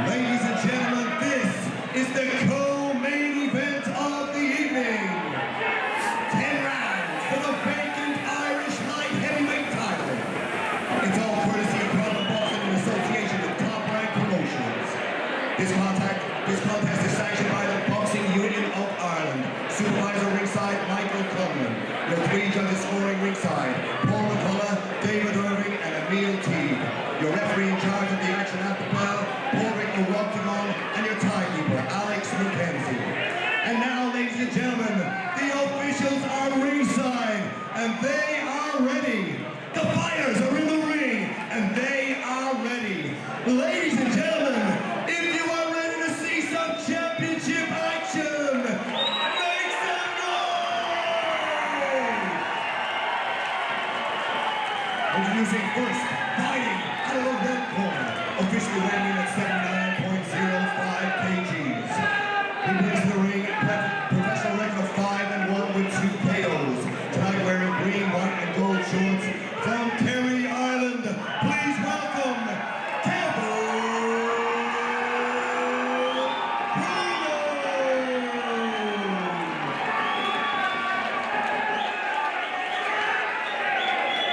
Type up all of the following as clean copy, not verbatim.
Ladies and gentlemen, this is the co-main event of the evening. 10 rounds for the vacant Irish light heavyweight title. It's all courtesy of Conlan Boxing in association with Top Rank Promotions. This contest is sanctioned by the Boxing Union of Ireland. Supervisor ringside, Michael Conlan. Your 3 judges scoring ringside, Paul McCullough, David Irving, and Emil Teague. Your referee in charge of the action at the bell, and your timekeeper, Alex McKenzie. And now, ladies and gentlemen, the officials are ringside, and they are ready. The fighters are in the ring, and they are ready. Ladies and gentlemen, if you are ready to see some championship action, make some noise! Introducing first, fighting out of the red corner, officially weighing in at 79.05 kgs. He brings to the ring professional record of 5-1 with 2 KOs. Tonight wearing green, white, and gold shorts from Kerry, Ireland. Please welcome Cronin.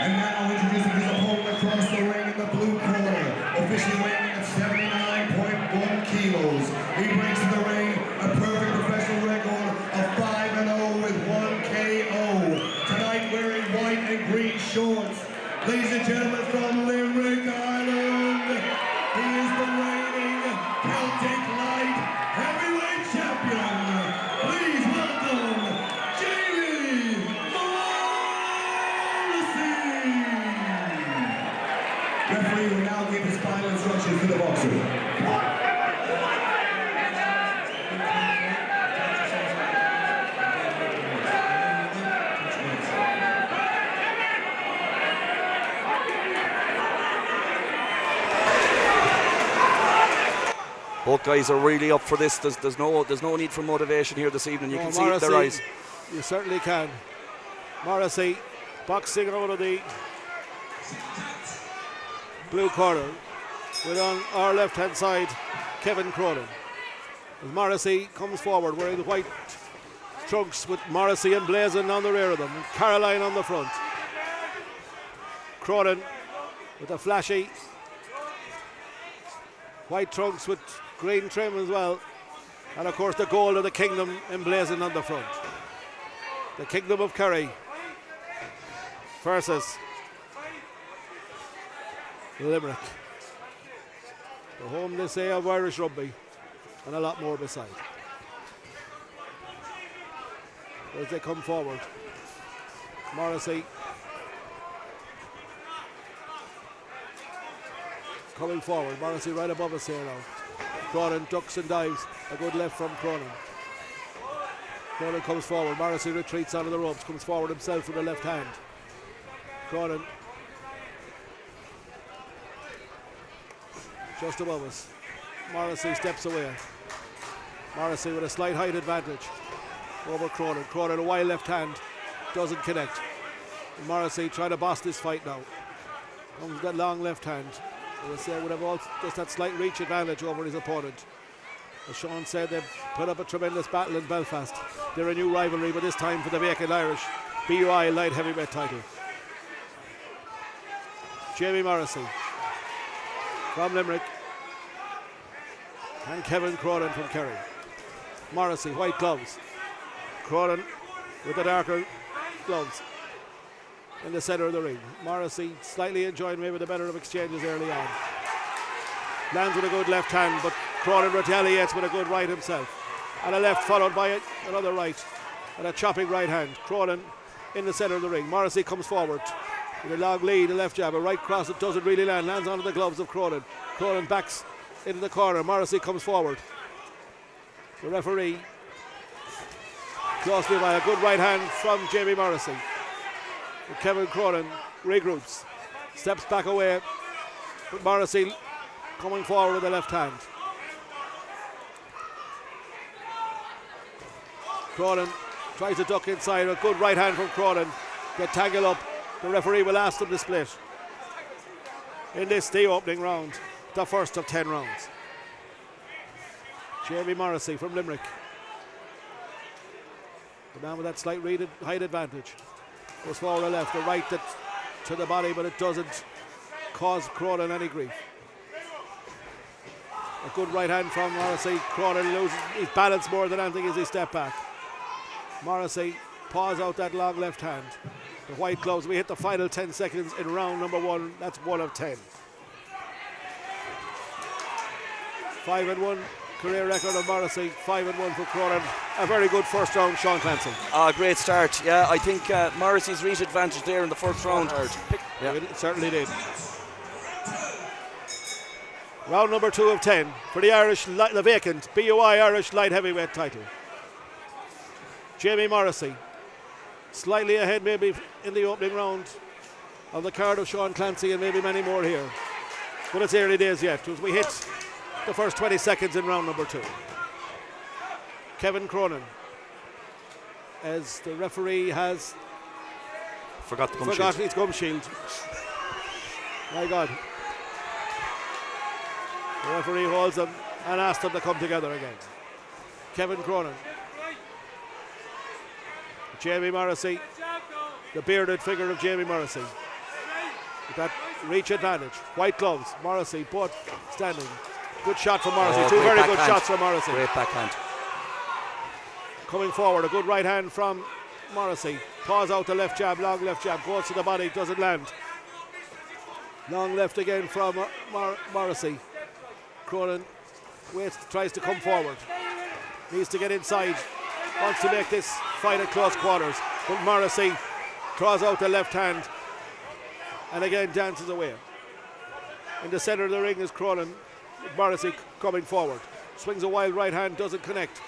And now introducing his opponent across the ring in the blue corner, officially weighing in at 79.1 kilos. He brings to the ring a perfect professional record of 5-0 with 1 KO. Tonight wearing white and green shorts. Ladies and gentlemen, from Limerick, Ireland, he is the reigning Celtic Light Heavyweight Champion. Please welcome Jamie Morrissey. Referee will now give his final instructions to the boxer. Both guys are really up for this. There's no need for motivation here this evening. You can see it in their eyes. You certainly can. Morrissey boxing out of the blue corner with on our left hand side Kevin Cronin. As Morrissey comes forward wearing the white trunks with Morrissey and Blazon on the rear of them and Caroline on the front. Cronin with a flashy white trunks with green trim as well, and of course the gold of the kingdom emblazoned on the front. The kingdom of Kerry versus Limerick, the home, they say, of Irish rugby, and a lot more beside. As they come forward, Morrissey coming forward, Morrissey right above us here now. Cronin ducks and dives, a good left from Cronin. Cronin comes forward, Morrissey retreats out of the ropes, comes forward himself with the left hand. Cronin just above us. Morrissey steps away. Morrissey with a slight height advantage over Cronin. Cronin a wide left hand, doesn't connect. And Morrissey trying to boss this fight now. Comes that long left hand. As I say, would have just that slight reach advantage over his opponent. As Sean said, they've put up a tremendous battle in Belfast. They're a new rivalry, but this time for the vacant Irish BUI light heavyweight title. Jamie Morrissey from Limerick and Kevin Cronin from Kerry. Morrissey, white gloves. Cronin with the darker gloves in the centre of the ring. Morrissey slightly enjoying maybe the better of exchanges early on. Lands with a good left hand, but Cronin retaliates with a good right himself. And a left followed by another right. And a chopping right hand. Cronin in the centre of the ring. Morrissey comes forward with a long lead, a left jab, a right cross that doesn't really land. Lands onto the gloves of Cronin. Cronin backs into the corner. Morrissey comes forward. The referee closely by a good right hand from Jamie Morrissey. Kevin Cronin regroups, steps back away, but Morrissey coming forward with the left hand. Cronin tries to duck inside, a good right hand from Cronin. Get tangled up, the referee will ask them to split. In this, the opening round, the first of 10 rounds. Jamie Morrissey from Limerick. But now with that slight height advantage. Goes forward left, a right that to the body, but it doesn't cause Cronin any grief. A good right hand from Morrissey. Cronin loses his balance more than anything as he step back. Morrissey paws out that long left hand. The white gloves. We hit the final 10 seconds in round number 1. That's 1 of 10. 5-1 career record of Morrissey. 5-1 for Cronin. A very good first round, Sean Clancy. Great start. Yeah, I think Morrissey's reach advantage there in the first round. Yeah, it certainly did. Round number 2 of 10 for the vacant BUI Irish light heavyweight title. Jamie Morrissey, slightly ahead maybe in the opening round of the card of Sean Clancy and maybe many more here. But it's early days yet as we hit the first 20 seconds in round number 2. Kevin Cronin, as the referee has forgot his gum shield. My God. The referee holds them and asks them to come together again. Kevin Cronin. Jamie Morrissey, the bearded figure of Jamie Morrissey. With that reach advantage. White gloves, Morrissey, both standing. Good shot from Morrissey. Two very good shots from Morrissey. Great backhand. Coming forward, a good right hand from Morrissey. Paws out the left jab, long left jab. Goes to the body, doesn't land. Long left again from Morrissey. Cronin waits, tries to come forward. Needs to get inside. Wants to make this fight at close quarters. But Morrissey draws out the left hand and again dances away. In the centre of the ring is Cronin. Morrissey coming forward. Swings a wild right hand, doesn't connect.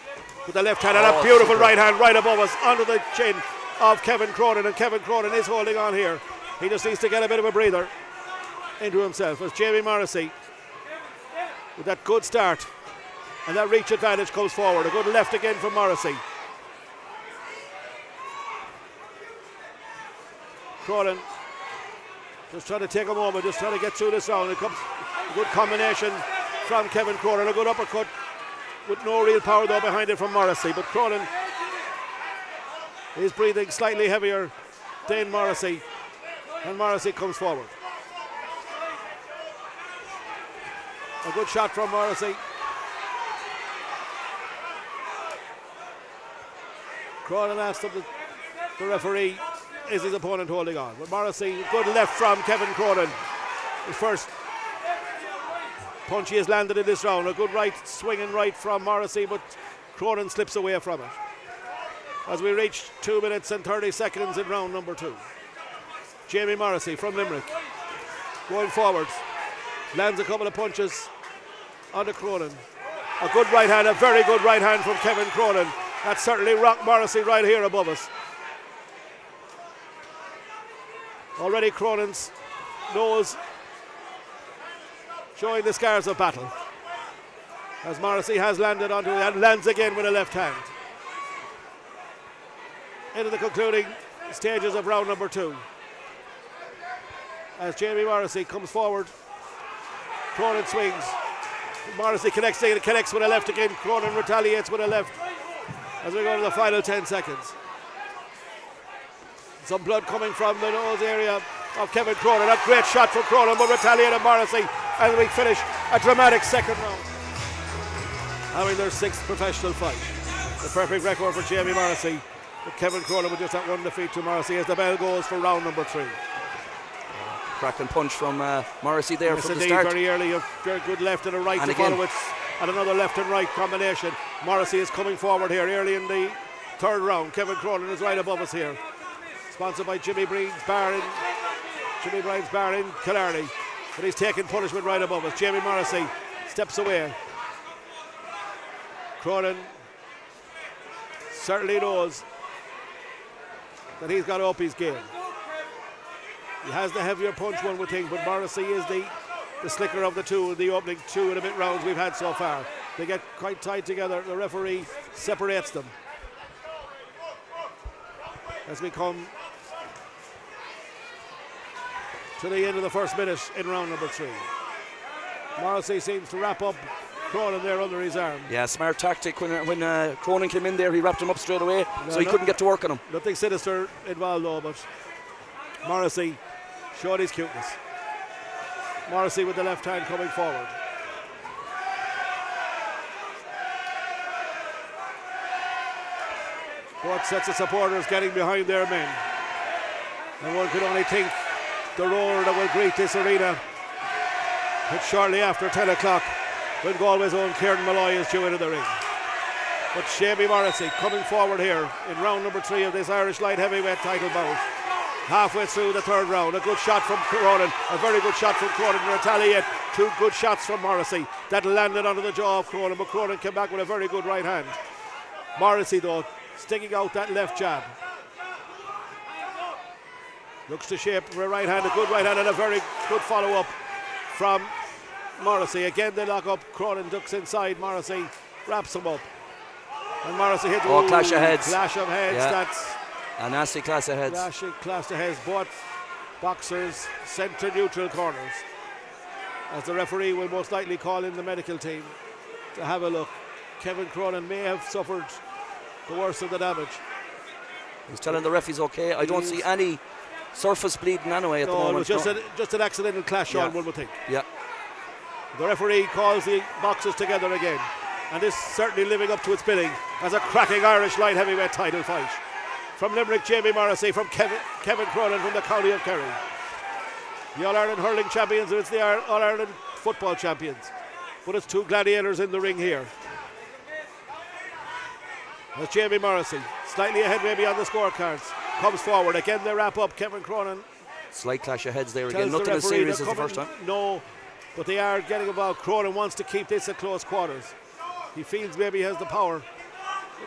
With the left hand and a beautiful right hand right above us, onto the chin of Kevin Cronin. And Kevin Cronin is holding on here. He just needs to get a bit of a breather into himself as Jamie Morrissey, with that good start and that reach advantage, comes forward. A good left again from Morrissey. Cronin just trying to take a moment, just trying to get through this round. It comes a good combination from Kevin Cronin. A good uppercut with no real power though behind it from Morrissey. But Cronin is breathing slightly heavier than Morrissey, and Morrissey comes forward. A good shot from Morrissey. Cronin asked him, the referee, is his opponent holding on? But Morrissey, good left from Kevin Cronin. His first punch he has landed in this round. A good right, swinging right from Morrissey, but Cronin slips away from it. As we reach 2 minutes and 30 seconds in round number 2. Jamie Morrissey from Limerick going forward. Lands a couple of punches onto Cronin. A good right hand, a very good right hand from Kevin Cronin. That certainly rocked Morrissey right here above us. Already Cronin's nose showing the scars of battle, as Morrissey has landed onto it and lands again with a left hand. Into the concluding stages of round number 2. As Jamie Morrissey comes forward, Cronin swings. Morrissey connects with a left again. Cronin retaliates with a left as we go to the final 10 seconds. Some blood coming from the nose area of Kevin Cronin. A great shot from Cronin, but retaliated Morrissey as we finish a dramatic second round. Having their 6th professional fight. The perfect record for Jamie Morrissey. But Kevin Cronin with just that one defeat to Morrissey as the bell goes for round number 3. Cracking punch from Morrissey there yes, from indeed, the start. very early, a very good left and a right and to follow it, and another left and right combination. Morrissey is coming forward here early in the 3rd round. Kevin Cronin is right above us here. Sponsored by Jimmy Bryan's Bar in Killarney. But he's taking punishment right above us. Jamie Morrissey steps away. Cronin certainly knows that he's got to up his game. He has the heavier punch, one would think, but Morrissey is the slicker of the two in the opening 2.5 rounds we've had so far. They get quite tight together. The referee separates them as we come to the end of the first minute in round number 3. Morrissey seems to wrap up Cronin there under his arm. Yeah, smart tactic. When Cronin came in there, he wrapped him up straight away, so he couldn't get to work on him. Nothing sinister involved though, but Morrissey showed his cuteness. Morrissey with the left hand coming forward. Both sets of supporters getting behind their men. And one could only think the roar that will greet this arena. It's shortly after 10 o'clock when Galway's own Kieran Malloy is due into the ring. But Jamie Morrissey coming forward here in round number 3 of this Irish light heavyweight title bout. Halfway through the third round, a good shot from Cronin, a very good shot from Cronin to retaliate. 2 good shots from Morrissey that landed onto the jaw of Cronin, but Cronin came back with a very good right hand. Morrissey though sticking out that left jab. Looks to shape for a right hand, a good right hand and a very good follow-up from Morrissey. Again they lock up, Cronin ducks inside, Morrissey wraps him up. And Morrissey hits clash of heads. Clash of heads, yeah. That's a nasty clash of heads. Clash of heads, both boxers sent to neutral corners. As the referee will most likely call in the medical team to have a look. Kevin Cronin may have suffered the worst of the damage. He's telling the ref he's okay. I don't see any surface bleeding anyway at the moment. It was just an accidental clash, Sean, one would think. Yeah. The referee calls the boxers together again. And this certainly living up to its billing as a cracking Irish light heavyweight title fight. From Limerick, Jamie Morrissey, from Kevin Cronin from the county of Kerry. The All-Ireland hurling champions, and it's the All-Ireland football champions. But it's 2 gladiators in the ring here. As Jamie Morrissey, slightly ahead maybe on the scorecards, comes forward. Again they wrap up. Kevin Cronin. Slight clash of heads there again. Nothing as serious as the first time. No, but they are getting involved. Cronin wants to keep this at close quarters. He feels maybe he has the power.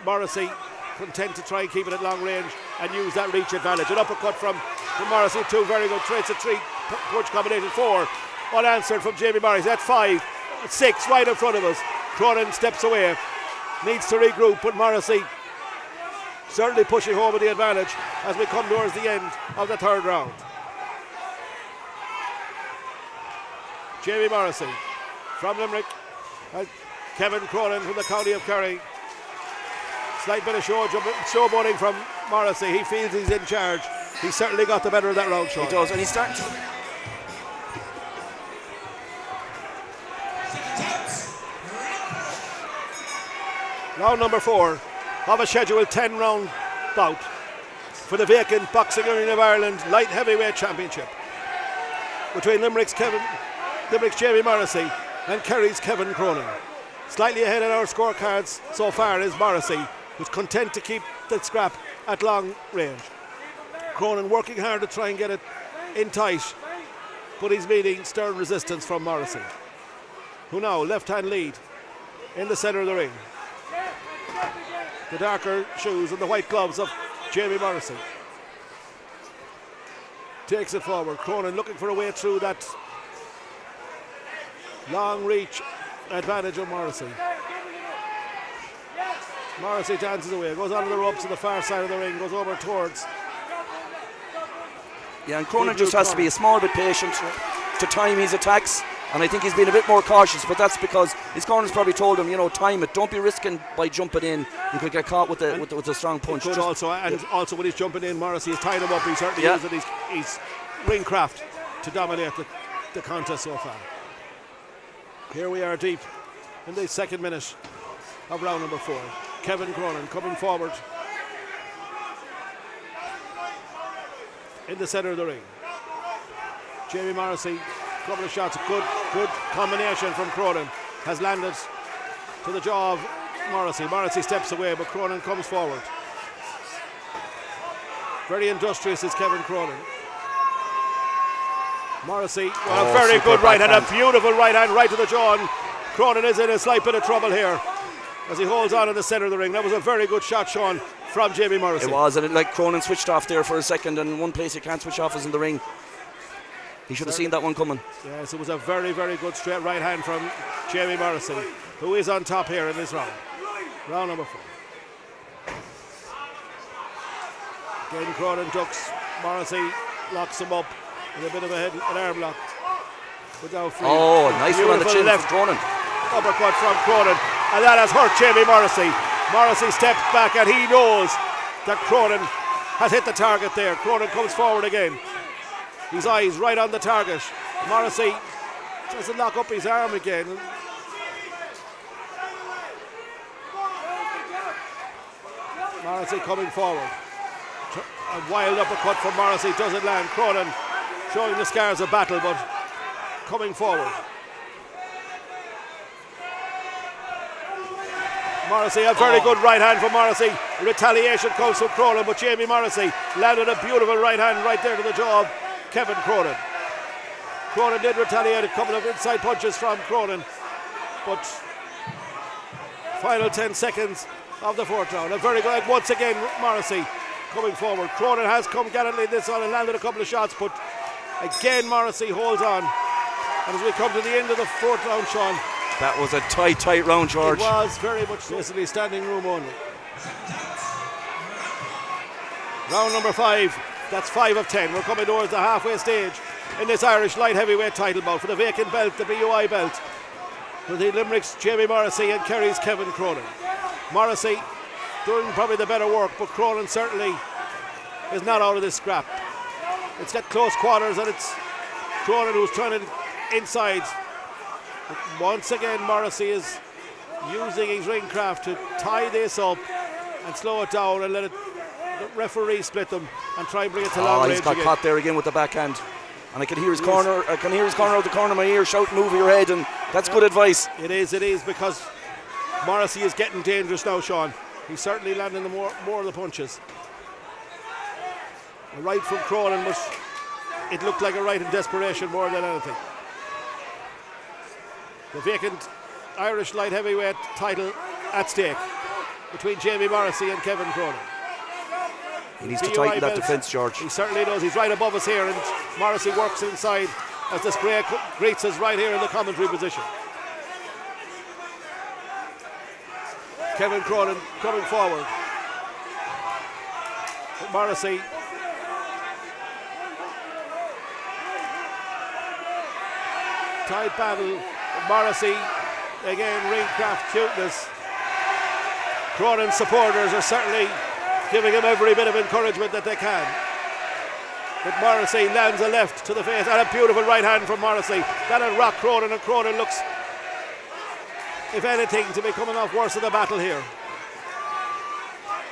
Morrissey content to try and keep it at long range and use that reach advantage. An uppercut from Morrissey, 2 very good traits, a 3-punch combination, 4 unanswered from Jamie Morrissey. That's 5, 6 right in front of us. Cronin steps away, needs to regroup, but Morrissey certainly pushing home with the advantage as we come towards the end of the third round. Jamie Morrissey from Limerick, Kevin Cronin from the county of Kerry. Slight bit of showboating from Morrissey. He feels he's in charge. He certainly got the better of that round, Sean. He does, and he's starting to. Round number 4 of a scheduled 10-round bout for the vacant Boxing Arena of Ireland Light Heavyweight Championship between Limerick's Jamie Morrissey and Kerry's Kevin Cronin. Slightly ahead in our scorecards so far is Morrissey, who's content to keep the scrap at long range. Cronin working hard to try and get it in tight, but he's meeting stern resistance from Morrissey, who now left-hand lead in the centre of the ring. The darker shoes and the white gloves of Jamie Morrissey. Takes it forward. Cronin looking for a way through that long reach advantage of Morrissey. Morrissey dances away, goes onto the ropes to the far side of the ring, goes over towards. Yeah, and Cronin just has to be a small bit patient to time his attacks, and I think he's been a bit more cautious, but that's because his corner's probably told him, time it, don't be risking by jumping in. You could get caught with a strong punch. Also when he's jumping in, Morrissey is tying him up. He's certainly using his ring craft to dominate the contest so far. Here we are deep in the second minute of round number 4. Kevin Cronin coming forward in the centre of the ring. Jamie Morrissey, couple of shots, good combination from Cronin has landed to the jaw of Morrissey. Morrissey steps away, but Cronin comes forward. Very industrious is Kevin Cronin. Morrissey, a very good right hand, a beautiful right hand right to the jaw, and Cronin is in a slight bit of trouble here as he holds on in the centre of the ring. That was a very good shot, Sean, from Jamie Morrissey. It was, and Cronin switched off there for a second, and one place you can't switch off is in the ring. He should have seen that one coming. Yes, it was a very, very good straight right hand from Jamie Morrissey, who is on top here in this round. Round number 4. Again, Cronin ducks. Morrissey locks him up with a bit of an arm lock. Without free. Oh, nice one on the chin left. from Cronin. Uppercut from Cronin, and that has hurt Jamie Morrissey. Morrissey steps back, and he knows that Cronin has hit the target there. Cronin comes forward again. His eyes right on the target. Morrissey tries to lock up his arm again. Morrissey coming forward. A wild uppercut from Morrissey doesn't land. Cronin showing the scars of battle, but coming forward. Morrissey, a very good right hand from Morrissey. Retaliation comes from Cronin, but Jamie Morrissey landed a beautiful right hand right there to the jaw of Kevin Cronin. Cronin did retaliate, a couple of inside punches from Cronin, but final 10 seconds of the 4th round. A very good, once again, Morrissey coming forward. Cronin has come gallantly this on and landed a couple of shots, but again Morrissey holds on. And as we come to the end of the 4th round, Sean, that was a tight round, George. It was very much basically standing room only. Round number 5. That's 5 of 10. We're coming towards the halfway stage in this Irish light heavyweight title bout for the vacant belt, the BUI belt, with the Limerick's Jamie Morrissey and Kerry's Kevin Cronin. Morrissey doing probably the better work, but Cronin certainly is not out of this scrap. It's at close quarters, and it's Cronin who's trying to inside. But once again, Morrissey is using his ring craft to tie this up and slow it down and let the referee split them and try and bring it to long range. He's got again. caught there again with the backhand. And I can hear his corner. I can hear his corner out the corner of my ear shouting, "Move your head," and that's good advice. It is because Morrissey is getting dangerous now, Sean. He's certainly landing the more of the punches. A right from Cronin, but it looked like a right in desperation more than anything. The vacant Irish light heavyweight title at stake between Jamie Morrissey and Kevin Cronin. He needs to tighten that belt. defence, George. He certainly does. He's right above us here, and Morrissey works inside as the spray greets us right here in the commentary position. Kevin Cronin coming forward. But Morrissey tight battle. Morrissey again, ring craft cuteness. Cronin supporters are certainly giving him every bit of encouragement that they can. But Morrissey lands a left to the face and a beautiful right hand from Morrissey. That'll rock Cronin, and Cronin looks, if anything, to be coming off worse of the battle here.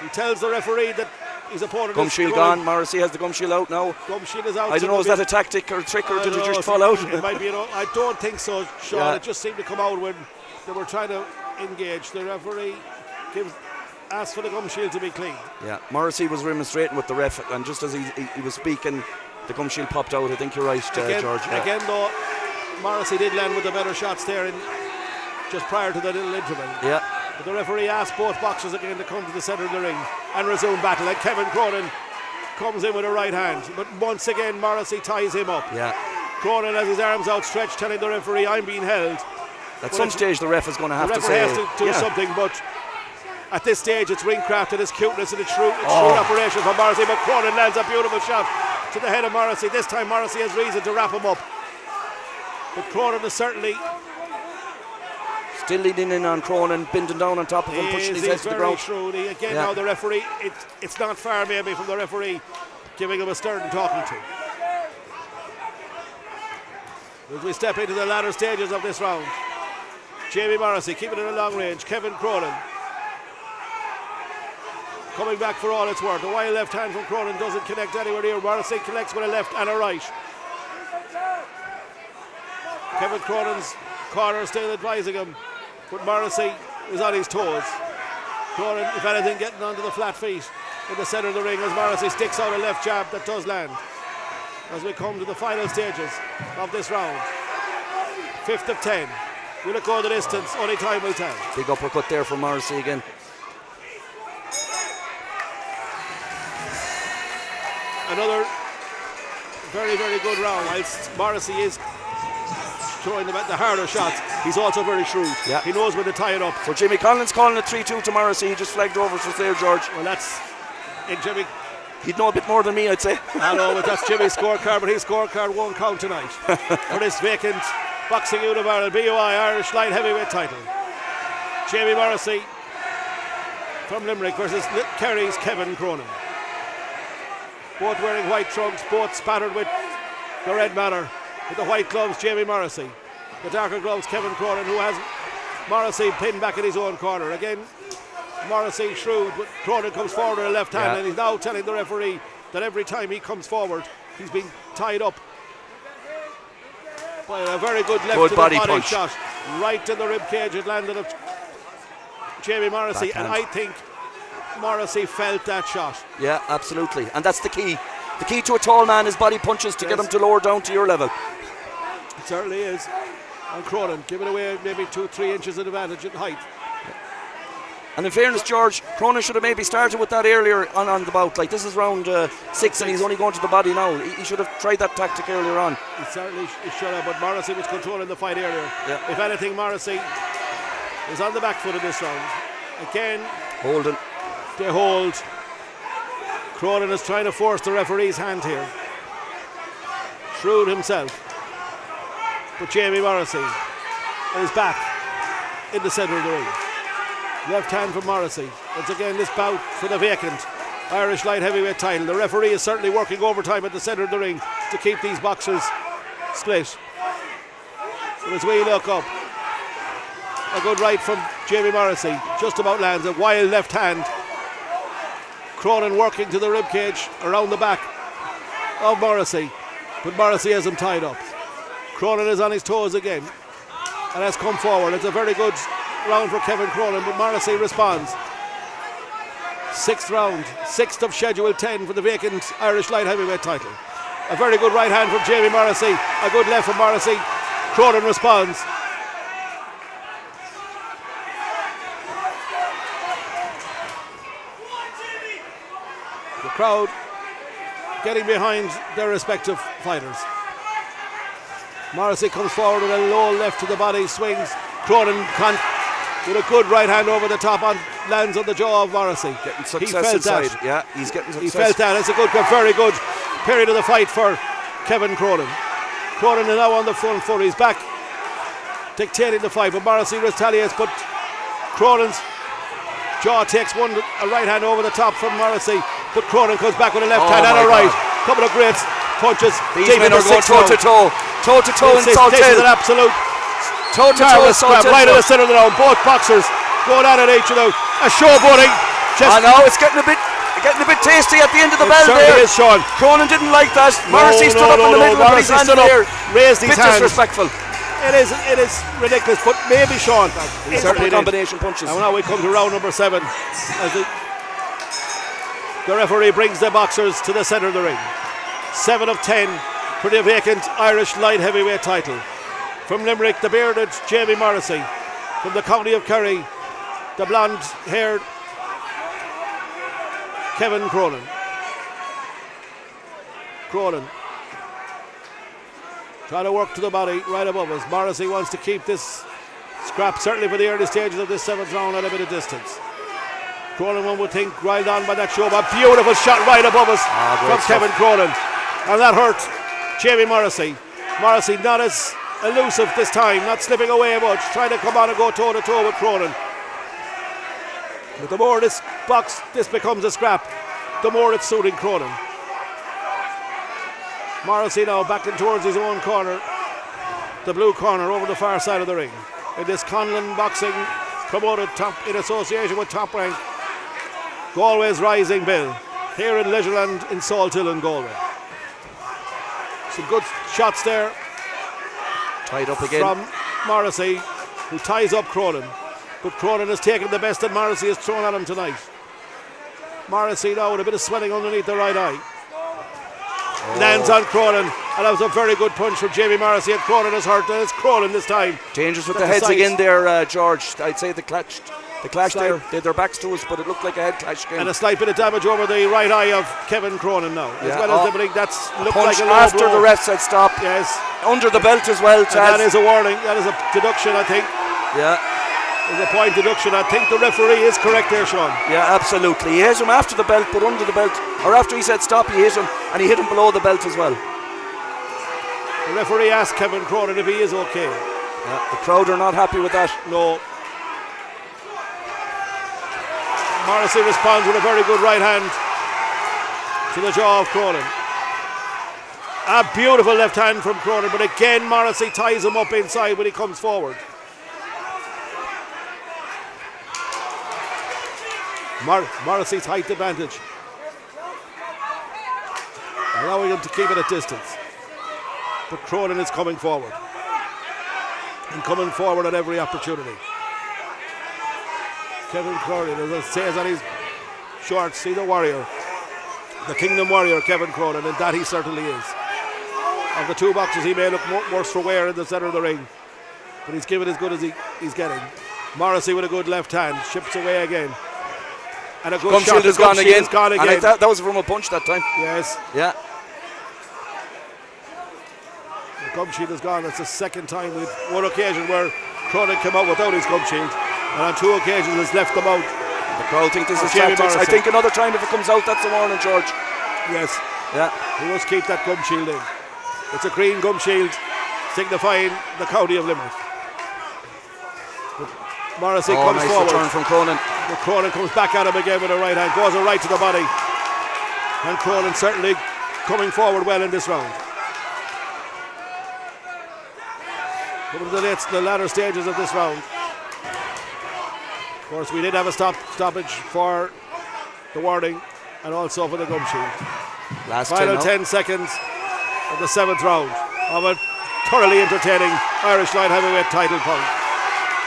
He tells the referee that his opponent Gum is shield gone. Morrissey has the gum shield out now. Gum shield is out. I don't know, is that a tactic or a trick, or did it just fall out? It might be. I don't think so, Sean. Yeah. It just seemed to come out when they were trying to engage. The referee asked for the gum shield to be clean. Yeah, Morrissey was remonstrating with the ref, and just as he was speaking, the gum shield popped out. I think you're right, George. Yeah. Again, though, Morrissey did land with the better shots there just prior to the little interval. Yeah. But the referee asked both boxers again to come to the centre of the ring and resume battle. And Kevin Cronin comes in with a right hand. But once again, Morrissey ties him up. Yeah. Cronin has his arms outstretched, telling the referee, "I'm being held." At some stage, the ref is going to have to say. The referee has to do something, but at this stage, it's ring craft and it's cuteness and it's shrewd operation for Morrissey. But Cronin lands a beautiful shot to the head of Morrissey. This time, Morrissey has reason to wrap him up. But Cronin is certainly still leaning in on Cronin, bending down on top of him, pushing his head to the ground. Shrewd. Now the referee, it's not far maybe from the referee giving him a stern talking to. As we step into the latter stages of this round, Jamie Morrissey keeping it at long range. Kevin Cronin coming back for all it's worth. A wild left hand from Cronin doesn't connect anywhere near. Morrissey connects with a left and a right. Kevin Cronin's corner still advising him, but Morrissey is on his toes. Cronin, if anything, getting onto the flat feet in the centre of the ring as Morrissey sticks out a left jab that does land. As we come to the final stages of this round, 5th of 10. We look over the distance, only time will tell. Big uppercut there from Morrissey again. Another Very, very good round. Whilst Morrissey is throwing the harder shots, he's also very shrewd. Yeah. He knows when to tie it up. So Jimmy Conlan's calling it 3-2 to Morrissey. He just flagged over for there, George. Well, that's in Jimmy. He'd know a bit more than me, I'd say. I know, but that's Jimmy's scorecard, but his scorecard won't count tonight for this vacant Boxing Unit of Ireland BUI Irish Light Heavyweight title. Jamie Morrissey from Limerick versus Kerry's Kevin Cronin. Both wearing white trunks, both spattered with the red banner. With the white gloves, Jamie Morrissey. The darker gloves, Kevin Cronin, who has Morrissey pinned back in his own corner. Again, Morrissey shrewd, but Cronin comes forward with a left hand, and he's now telling the referee that every time he comes forward, he's being tied up by a very good left to the body punch. shot. Right in the rib cage, it landed of Jamie Morrissey, Backhand. and I think Morrissey felt that shot. Yeah, absolutely. And that's the key. The key to a tall man is body punches to get him to lower down to your level. It certainly is. And Cronin giving away maybe 2-3 inches of advantage in height. And in fairness, George, Cronin should have maybe started with that earlier on the bout. Like, this is round 6 and he's only going to the body now. He should have tried that tactic earlier on. He certainly should have, but Morrissey was controlling the fight earlier. Yeah. If anything, Morrissey is on the back foot in this round. Again, Holding. they hold. Cronin is trying to force the referee's hand here. Shrewd himself. But Jamie Morrissey is back in the centre of the ring. Left hand from Morrissey. Once again, this bout for the vacant Irish light heavyweight title. The referee is certainly working overtime at the centre of the ring to keep these boxers split. But as we look up, a good right from Jamie Morrissey. Just about lands a wild left hand. Cronin working to the ribcage around the back of Morrissey. But Morrissey has him tied up. Cronin is on his toes again and has come forward. It's a very good round for Kevin Cronin, but Morrissey responds. Sixth round, sixth of schedule 10 for the vacant Irish light heavyweight title. A very good right hand from Jamie Morrissey, a good left from Morrissey. Cronin responds. The crowd getting behind their respective fighters. Morrissey comes forward with a low left to the body, swings. Cronin with a good right hand over the top on, lands on the jaw of Morrissey. Getting success he felt inside. that. Yeah, he's getting success. He felt that. It's a good, very good period of the fight for Kevin Cronin. Cronin is now on the front foot. He's back dictating the fight, but Morrissey retaliates, but Cronin's jaw takes a right hand over the top from Morrissey, but Cronin comes back with a left hand and a right. Couple of great punches. These men are going toe to toe. Toe to toe in Salt This is Hill. an absolute Toe to toe in Salt Hill. right in the centre of the round. Both boxers going at it each other. A showboating. I know, it's getting a bit tasty at the end of the bell there. Is, Sean. Cronin didn't like that. Morrissey stood up in the middle with his hand in the air. Raised his bit hands. disrespectful. It is ridiculous, but maybe Sean. Certainly combination punches. And now we come to round number 7 as the referee brings the boxers to the centre of the ring. 7 of 10 for the vacant Irish light heavyweight title. From Limerick, the bearded Jamie Morrissey. From the county of Kerry, the blonde-haired Kevin Cronin. Trying to work to the body right above us. Morrissey wants to keep this scrap, certainly for the early stages of this 7th round, at a bit of distance. Cronin, one would think, riled on by that show. A beautiful shot right above us from Kevin Cronin. And that hurt Jamie Morrissey. Morrissey not as elusive this time, not slipping away much, trying to come on and go toe to toe with Cronin. But the more this becomes a scrap, the more it's suiting Cronin. Morrissey now backing towards his own corner, the blue corner over the far side of the ring. In this Conlan boxing promoted in association with Top Rank, Galway's Rising Bill, here in Leisureland in Salt Hill in Galway. Some good shots there. Tied up again. From Morrissey, who ties up Cronin. But Cronin has taken the best that Morrissey has thrown at him tonight. Morrissey now with a bit of swelling underneath the right eye. Lands on Cronin, and that was a very good punch from Jamie Morrissey, and Cronin is hurt, and it's Cronin this time. Dangerous with the heads again there, George. I'd say they The clash there, they had their backs to us, but it looked like a head clash again. And a slight bit of damage over the right eye of Kevin Cronin now. As well as the that's looked punch like a low after blow. the ref said stop. Yes. Under the belt as well, Chaz. And that is a warning. That is a deduction, I think. Yeah. There's a point deduction. I think the referee is correct there, Sean. Yeah, absolutely. He hit him after the belt, but under the belt, or after he said stop, he hit him, and he hit him below the belt as well. The referee asked Kevin Cronin if he is okay. Yeah, the crowd are not happy with that. No. Morrissey responds with a very good right hand to the jaw of Cronin. A beautiful left hand from Cronin, but again Morrissey ties him up inside when he comes forward. Morrissey's height advantage, allowing him to keep it at distance. But Cronin is coming forward, and coming forward at every opportunity. Kevin Cronin, as it says on his shorts, see the warrior, the Kingdom Warrior, Kevin Cronin, and that he certainly is. Of the two boxes, he may look worse for wear in the centre of the ring, but he's given as good as he's getting. Morrissey with a good left hand, chips away again. And a good gum shot. Shield is gone again. And that was from a punch that time. Yes. Yeah. The gum shield is gone. It's the second time we've one occasion where Cronin came out without his gum shield, and on two occasions has left them out. The crowd think this is Jamie tactics. I Morrissey. think another time if it comes out, that's a warning, George. Yes. Yeah. He must keep that gum shield in. It's a green gum shield signifying the county of Limerick. But Morrissey comes nice forward. Return from Cronin. But Cronin comes back at him again with a right hand, goes a right to the body. And Cronin certainly coming forward well in this round. Coming to the latter stages of this round. Of course, we did have a stoppage for the warning and also for the gum shield. Last Final 10 seconds of the 7th round of a thoroughly entertaining Irish light heavyweight title bout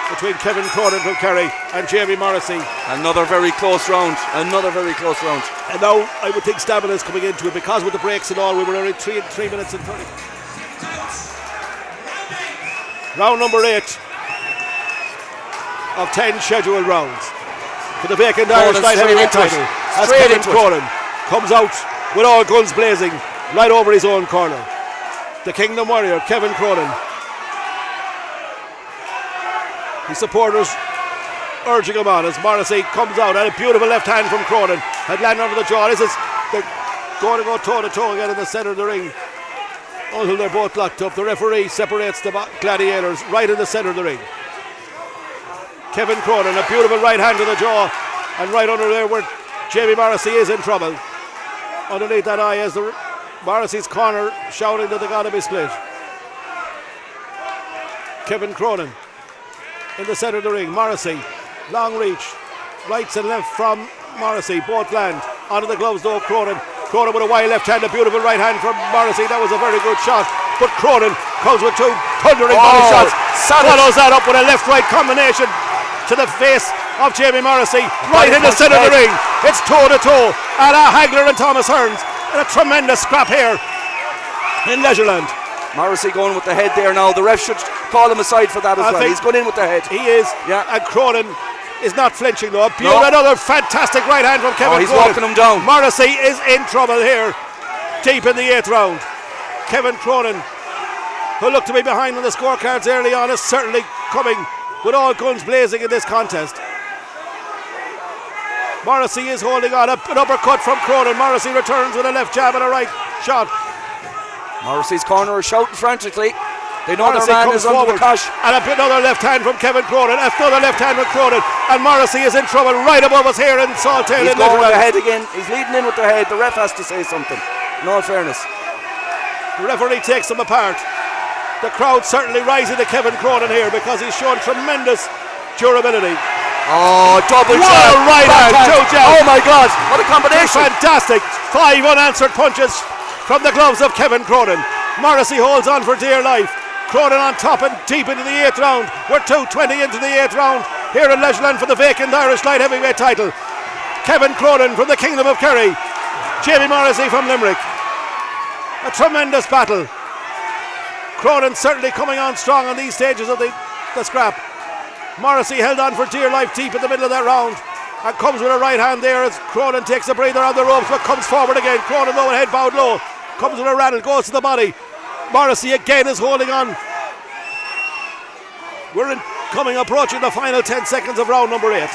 between Kevin Cronin from Kerry and Jamie Morrissey. Another very close round. Another very close round. And now I would think stamina is coming into it, because with the breaks and all, we were only 3 minutes and 30. Round number 8 of 10 scheduled rounds for the vacant Irish light heavyweight title. As Kevin Cronin comes out with all guns blazing right over his own corner. The Kingdom Warrior, Kevin Cronin. His supporters urging him on as Morrissey comes out, and a beautiful left hand from Cronin had landed under the jaw. This is they're going to go toe to toe again in the centre of the ring until they're both locked up. The referee separates the gladiators right in the centre of the ring. Kevin Cronin, a beautiful right hand to the jaw, and right under there where Jamie Morrissey is in trouble. Underneath that eye is the Morrissey's corner shouting that they got to be split. Kevin Cronin in the centre of the ring. Morrissey, long reach, rights and left from Morrissey, both land onto the gloves though. Cronin with a wide left hand, a beautiful right hand from Morrissey. That was a very good shot, but Cronin comes with 2 thundering body shots, follows that up with a left-right combination to the face of Jamie Morrissey, right in the centre of the ring. It's toe to toe, and Hagler and Thomas Hearns in a tremendous scrap here in Leisureland. Morrissey going with the head there now. The ref should call him aside for that as well. He's going in with the head. He is. Yeah. And Cronin is not flinching though. Another fantastic right hand from Kevin He's Cronin. walking him down. Morrissey is in trouble here, deep in the 8th round. Kevin Cronin, who looked to be behind on the scorecards early on, is certainly coming with all guns blazing in this contest. Morrissey is holding on. An uppercut from Cronin. Morrissey returns with a left jab and a right shot. Morrissey's corner is shouting frantically. They know Morrissey their man comes is under forward, the cosh. and another left hand from Kevin Cronin. Another left hand from Cronin, and Morrissey is in trouble right above us here in Saltail. He's going with the head again. He's leading in with the head. The ref has to say something. In all fairness, the referee takes them apart. The crowd certainly rising to Kevin Cronin here because he's shown tremendous durability. Double jab. What a right hand, 2 jabs. Oh my God, what a combination. Fantastic. 5 unanswered punches from the gloves of Kevin Cronin. Morrissey holds on for dear life. Cronin on top and deep into the 8th round. We're 2:20 into the 8th round here in Leisureland for the vacant Irish light heavyweight title. Kevin Cronin from the Kingdom of Kerry, Jamie Morrissey from Limerick. A tremendous battle. Cronin certainly coming on strong on these stages of the scrap. Morrissey held on for dear life deep in the middle of that round and comes with a right hand there as Cronin takes a breather on the ropes but comes forward again. Cronin low, head bowed low, comes with a rattle, goes to the body. Morrissey again is holding on. We're approaching the final 10 seconds of round number 8.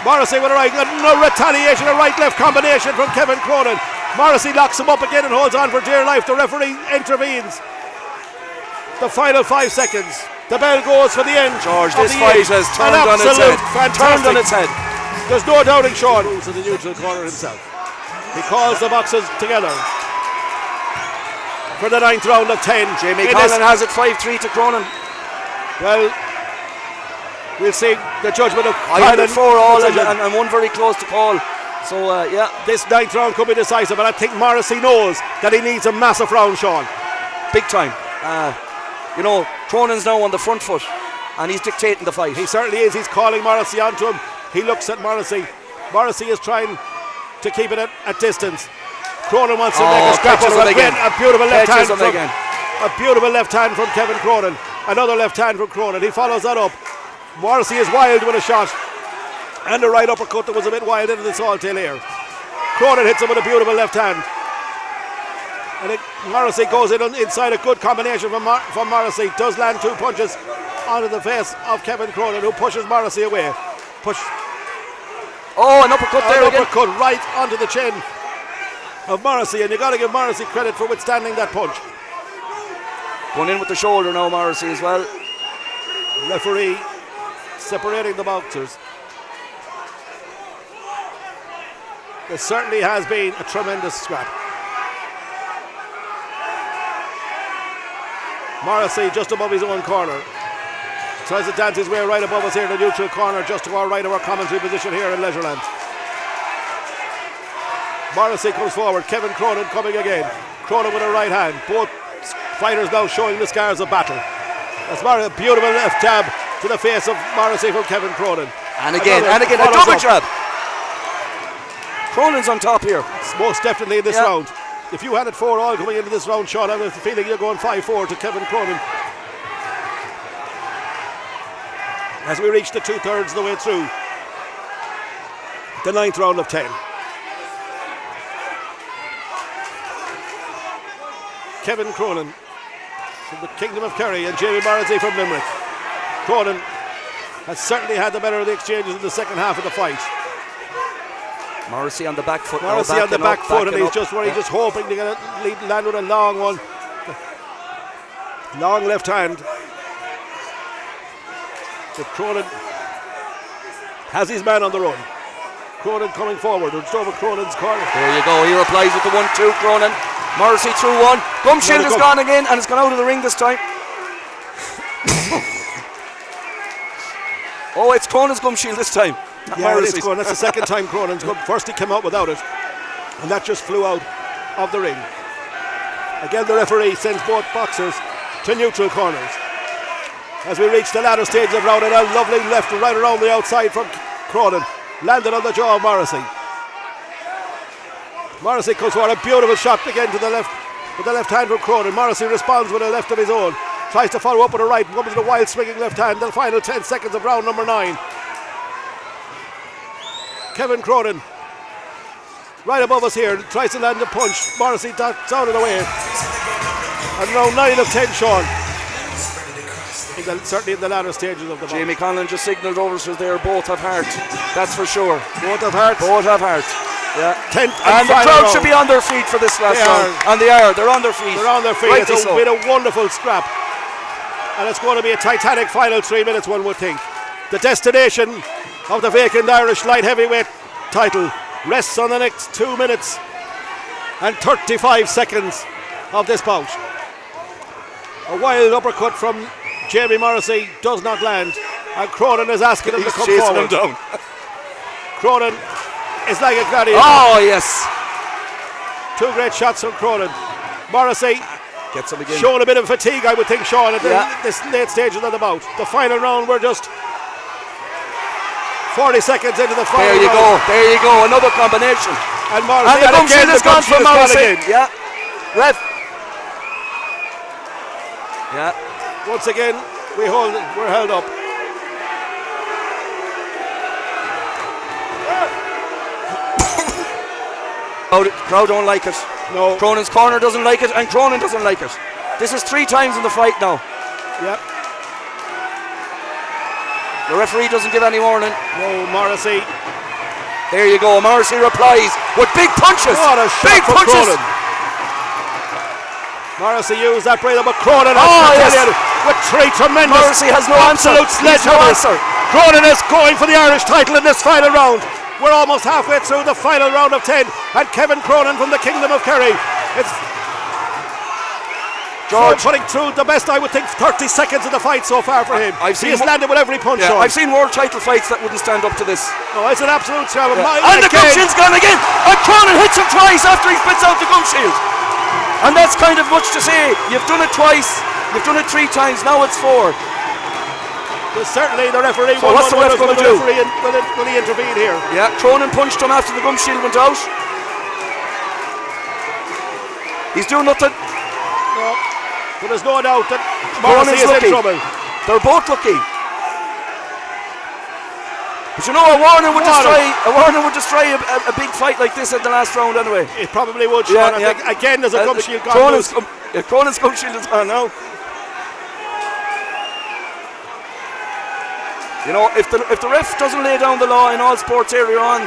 Morrissey with a right, no retaliation, a right-left combination from Kevin Cronin. Morrissey locks him up again and holds on for dear life. The referee intervenes. The final 5 seconds. The bell goes for the end. George, this fight has turned on its head. Turned on its head. There's no doubting Sean moves to the neutral corner himself. He calls the boxers together for the 9th round of 10. Jamie Conlan has it 5-3 to Cronin. Well, we'll see the judgment of I had it 4-all and one very close to call. So, this 9th round could be decisive, and I think Morrissey knows that he needs a massive round, Sean. Big time. Cronin's now on the front foot, and he's dictating the fight. He certainly is. He's calling Morrissey onto him. He looks at Morrissey. Morrissey is trying to keep it at distance. Cronin wants to make a scrap of it again. A beautiful left hand from Kevin Cronin. Another left hand from Cronin. He follows that up. Morrissey is wild with a shot and a right uppercut that was a bit wild into the Saltail air. Cronin hits him with a beautiful left hand, and Morrissey goes inside. A good combination from Morrissey. Does land 2 punches onto the face of Kevin Cronin, who pushes Morrissey away. An uppercut there again. Uppercut right onto the chin of Morrissey, and you got to give Morrissey credit for withstanding that punch. Going in with the shoulder now, Morrissey as well. Referee separating the boxers. There certainly has been a tremendous scrap. Morrissey just above his own corner. Tries to dance his way right above us here in the neutral corner, just to our right of our commentary position here in Leisureland. Morrissey comes forward. Kevin Cronin coming again. Cronin with a right hand. Both fighters now showing the scars of battle. That's a beautiful left jab to the face of Morrissey from Kevin Cronin. And again, a double jab. Cronin's on top here. Most definitely in this round. If you had it 4-all coming into this round, Sean, I have a feeling you're going 5-4 to Kevin Cronin. As we reach the 2/3 of the way through the 9th round of 10. Kevin Cronin from the Kingdom of Kerry and Jamie Morrissey from Limerick. Cronin has certainly had the better of the exchanges in the second half of the fight. Morrissey on the back foot. And he's just hoping to get land with a long one. Long left hand. But Cronin has his man on the run. Cronin coming forward. It's over Cronin's corner. There you go. He replies with the 1-2. Cronin. Morrissey through one. Gum shield has gone again, and it's gone out of the ring this time. It's Cronin's gum shield this time. It's going. That's the second time Cronin's gum. First he came out without it, and that just flew out of the ring. Again, the referee sends both boxers to neutral corners. As we reach the latter stage of round, and a lovely left right around the outside from Cronin. Landed on the jaw of Morrissey. Morrissey comes for a beautiful shot again to the left with the left hand from Cronin. Morrissey responds with a left of his own. Tries to follow up with a right. Comes with a wild swinging left hand. The final 10 seconds of round number 9. Kevin Cronin right above us here. Tries to land a punch. Morrissey ducks out of the way. And round 9 of 10, Sean. Certainly in the latter stages of the match. Jamie Conlan just signalled over us there. Both have heart. That's for sure. Both have heart. Both have heart. Yeah. And the crowd should be on their feet for this last round. And they are. They're on their feet. They're on their feet. It's been a wonderful scrap. And it's going to be a titanic final 3 minutes, one would think. The destination of the vacant Irish light heavyweight title rests on the next 2 minutes and 35 seconds of this bout. A wild uppercut from Jamie Morrissey does not land, and Cronin is asking him to come forward. Him down. Cronin is like a gladiator. Oh yes, 2 great shots from Cronin. Morrissey gets him again. Showing a bit of fatigue, I would think, Sean, at this late stages of the bout. The final round, we're just 40 seconds into the final round. There you go, another combination. And Morrissey, and the gum shield has gone from Morrissey. Yeah, ref. Yeah. Once again, we're held up. Crowd don't like it. No. Cronin's corner doesn't like it, and Cronin doesn't like it. This is 3 times in the fight now. Yep. The referee doesn't give any warning. No, Morrissey. There you go. Morrissey replies with big punches. What a shot big for punches. Cronin. Morrissey used that breather, but Cronin yes. with 3 tremendous. Morrissey has no absolute answer. sledgehammer. Cronin is going for the Irish title in this final round. We're almost halfway through the final round of 10, and Kevin Cronin from the Kingdom of Kerry. It's George putting through the best, I would think, 30 seconds of the fight so far for him. He has landed with every punch. Yeah, I've seen world title fights that wouldn't stand up to this. No, it's an absolute challenge. Yeah. And the gum shield's gone again. And Cronin hits him twice after he spits out the gum shield. And that's kind of much to say. You've done it twice. You've done it 3 times. Now it's 4. Well, certainly the referee. So what's the ref going to do? Will he intervene here? Yeah, Cronin punched him after the gum shield went out. He's doing nothing. No, but there's no doubt that Morrissey is in trouble. They're both lucky. But you know, a warning would destroy a big fight like this at the last round anyway. It probably would, Sean. I think again there's a gum shield gone loose. Cronin's gum shield is gone now. You know, if the ref doesn't lay down the law in all sports earlier on,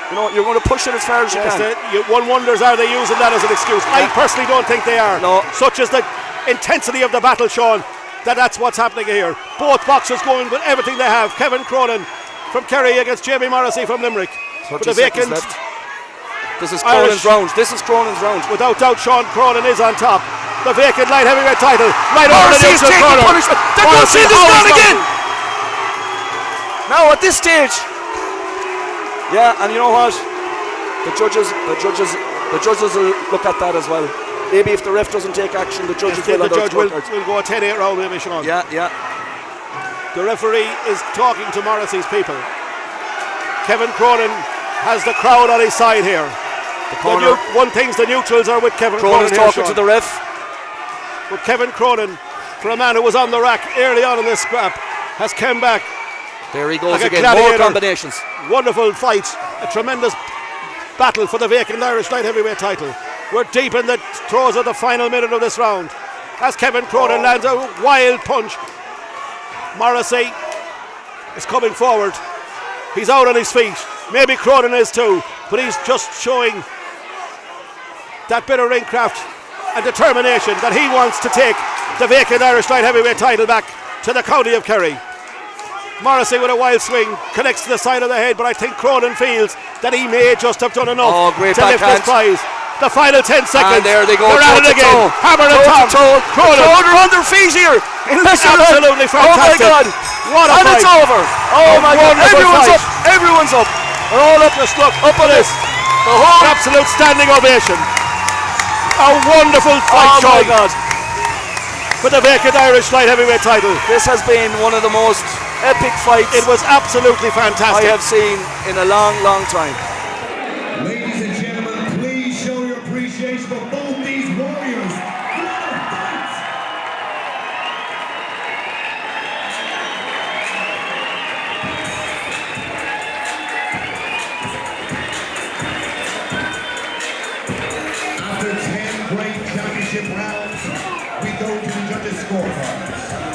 you know, you're going to push it as far as you can. One wonders, are they using that as an excuse? I personally don't think they are. No. Such as the intensity of the battle, Sean, that's what's happening here. Both boxers going with everything they have. Kevin Cronin from Kerry against Jamie Morrissey from Limerick. 30 seconds left. This is Cronin's round. Without doubt, Sean, Cronin is on top. The vacant light heavyweight title. Right Morrissey is taking corner. punishment. The gum shield is gone again. Now at this stage, and you know what? The judges will look at that as well. Maybe if the ref doesn't take action, the judges will. The judge will go a 10-8 round, maybe, Sean. Yeah. The referee is talking to Morrissey's people. Kevin Cronin has the crowd on his side here. The neutrals are with Kevin Cronin. Cronin's talking to the ref. But Kevin Cronin, for a man who was on the rack early on in this scrap, has come back. There he goes like again. More combinations. Wonderful fight. A tremendous battle for the vacant Irish light heavyweight title. We're deep in the throes of the final minute of this round. As Kevin Cronin lands a wild punch. Morrissey is coming forward. He's out on his feet. Maybe Cronin is too. But he's just showing that bit of ringcraft and determination that he wants to take the vacant Irish light heavyweight title back to the county of Kerry. Morrissey with a wild swing connects to the side of the head, but I think Cronin feels that he may just have done enough to lift this prize. The final 10 seconds. And there they go. They're at it again. Hammer and Tom. Cronin are on their feet here. Absolutely fantastic. Oh my God. What a fight. It's over. Oh my God. Everyone's up. They're all up. Just look up on this. The whole absolute standing ovation. A wonderful fight, Sean. Oh my God. For the vacant Irish light heavyweight title. This has been one of the most epic fights it was absolutely fantastic I have seen in a long time. Ladies and gentlemen, please show your appreciation for both these warriors. After 10 great championship rounds, we go to the judges' scorecards.